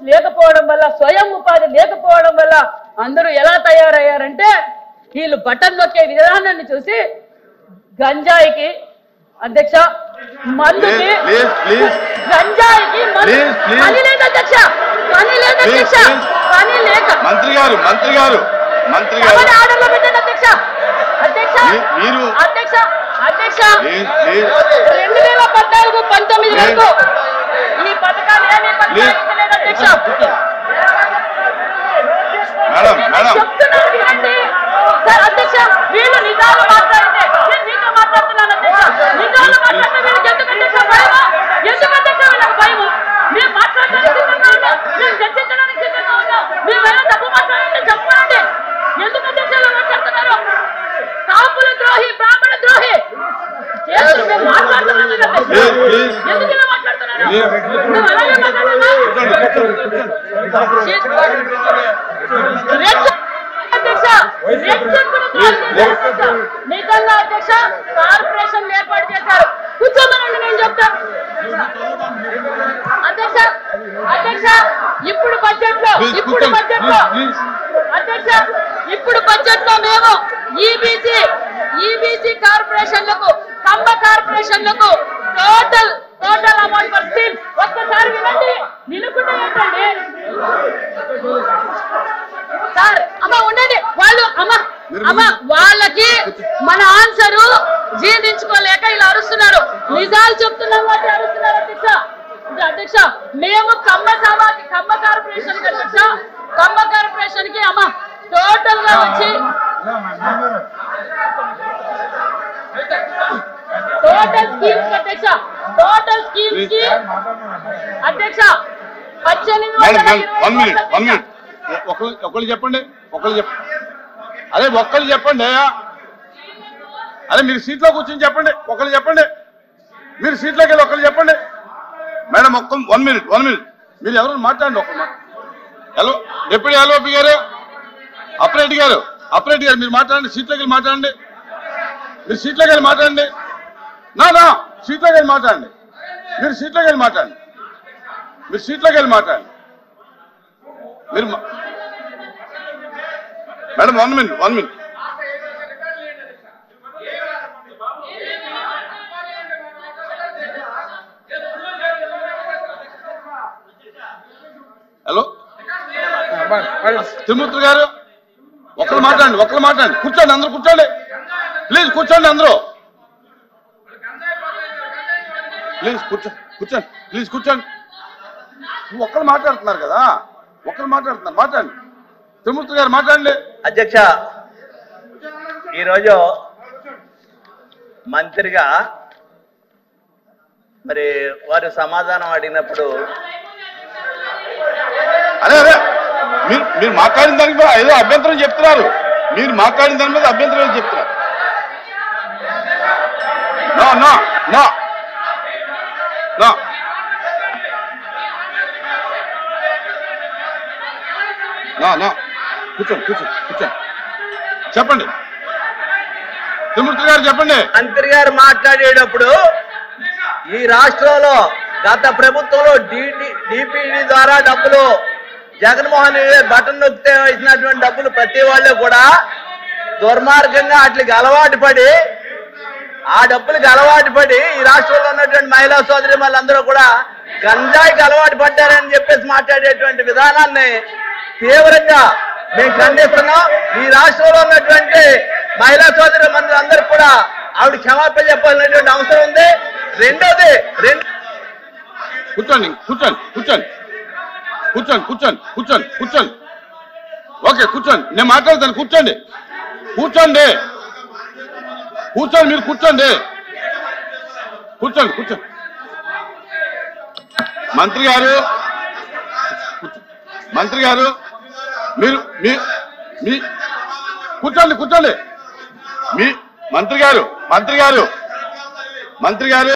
లేకపోవడం వల్ల, స్వయం ఉపాధి లేకపోవడం వల్ల అందరూ ఎలా తయారయ్యారంటే వీళ్ళు బటన్ నొక్కే విధానాన్ని చూసి గంజాయికి అధ్యక్ష, మందుకి, గంజాయికి పని లేదు అధ్యక్ష, పని లేదు అధ్యక్ష, పని లేక ఆర్డర్లో పెట్టండి అధ్యక్ష. అధ్యక్ష అధ్యక్ష అధ్యక్ష 2014-19 వరకు ఈ పథకాలు ఏమీ పనిచేయలేదు అధ్యక్ష. చెప్తున్నాను వినండి సార్. అధ్యక్ష వీళ్ళు నిజాలు మాట్లాడితే నేను మీతో మాట్లాడుతున్నాను అధ్యక్ష. నిజాలు మాట్లాడితే వీళ్ళకి ఎందుకు అధ్యక్ష భయమా? ఎందుకు అధ్యక్ష వీళ్ళకి భయము? మేము మాట్లాడడానికి సిద్ధంగా ఉన్నాం, మేము చర్చించడానికి సిద్ధంగా ఉన్నాం. మేమైనా తప్పు మాట్లాడంటే చెప్పండి. ఎందుకు అధ్యక్ష ఇలా మాట్లాడుతున్నారు? కాపుల ద్రోహి, బ్రాహ్మణ ద్రోహి చేతులు మేము మాట్లాడుతున్నాం. ఎందుకు ఇలా మాట్లాడుతున్నారు? మేము అలాగే మాట్లాడుతున్నాం. నిజంగా అధ్యక్ష కార్పొరేషన్ ఏర్పాటు చేశారు. కూర్చోమనండి, నేను చెప్తాను అధ్యక్ష. అధ్యక్ష ఇప్పుడు బడ్జెట్ లో అధ్యక్ష ఇప్పుడు బడ్జెట్ లో మేము ఈబీసీ కార్పొరేషన్లకు, కంబ కార్పొరేషన్లకు టోటల్ అమౌంట్ ఫర్ స్టీల్ ఒక్కసారి వినండి. నిలుకుంటే ఏంటండి సార్? అమ్మ ఉండండి, వాళ్ళు అమ్మ వాళ్ళకి మన ఆన్సరు జీర్ణించుకోలేక ఇలా అరుస్తున్నారు. నిజాలు చెప్తున్నాం కాబట్టి అరుస్తున్నారు అధ్యక్ష. అధ్యక్ష మేము కంబ కార్పొరేషన్ కి అధ్యక్ష, కంబ కార్పొరేషన్ కి అమ్మ టోటల్ గా వచ్చి టోటల్ స్కీమ్స్ అధ్యక్ష, టోటల్ స్కీమ్స్ కి అధ్యక్ష 18 ఒకళ్ళు చెప్పండి. అదే ఒక్కళ్ళు చెప్పండి. అదే మీరు సీట్లో కూర్చొని చెప్పండి. ఒకళ్ళు చెప్పండి. మీరు సీట్లోకి వెళ్ళి ఒకళ్ళు చెప్పండి. మేడం 1 మినిట్ మీరు ఎవరు మాట్లాడండి. హలో డిప్యూటీ ఎల్ఓపి గారు, అప్రెడ్డి గారు మీరు మాట్లాడండి. సీట్లోకి వెళ్ళి మాట్లాడండి. మీరు సీట్లోకి వెళ్ళి మాట్లాడండి. సీట్లోకి వెళ్ళి మాట్లాడండి. మీరు సీట్లోకి వెళ్ళి మాట్లాడండి. మీరు మేడం 1 మినిట్ హలో తిరుమూర్తి గారు ఒకళ్ళు మాట్లాడండి. కూర్చోండి, అందరూ కూర్చోండి. ప్లీజ్ కూర్చోండి, అందరూ ప్లీజ్ కూర్చోండి. ఒక్కరు మాట్లాడుతున్నారు కదా, మాట్లాడండి. తిరుమూర్తి గారు మాట్లాడండి. అధ్యక్ష, ఈరోజు మంత్రిగా మరి వారు సమాధానం అడిగినప్పుడు అదే మీరు మాట్లాడిన దానికి ఏదో అభ్యంతరం చెప్తున్నారు. చెప్తున్నారు. కూర్చోండి. చెప్పండి తిరుమూర్తి గారు, చెప్పండి. మంత్రి గారు మాట్లాడేటప్పుడు ఈ రాష్ట్రంలో గత ప్రభుత్వంలో డిపిడి ద్వారా డబ్బులు జగన్మోహన్ రెడ్డి బటన్ నొక్కితే ఇచ్చినటువంటి డబ్బులు ప్రతి వాళ్ళు కూడా దుర్మార్గంగా వాటికి అలవాటు పడి ఈ రాష్ట్రంలో ఉన్నటువంటి మహిళా సోదరి వాళ్ళందరూ కూడా గంజాయికి అలవాటు పడ్డారని చెప్పేసి మాట్లాడేటువంటి విధానాన్ని తీవ్రంగా మేము ఖండిస్తున్నాం. ఈ రాష్ట్రంలో ఉన్నటువంటి మహిళా సోదరి మంత్రులందరూ కూడా ఆవిడ క్షమాపణ చెప్పాల్సినటువంటి అవసరం ఉంది. రెండోది కూర్చోండి. ఓకే కూర్చోండి, నేను మాట్లాడతాను. కూర్చోండి. మీరు కూర్చోండి. మంత్రి గారు మీరు కూర్చోండి. మీ మంత్రి గారు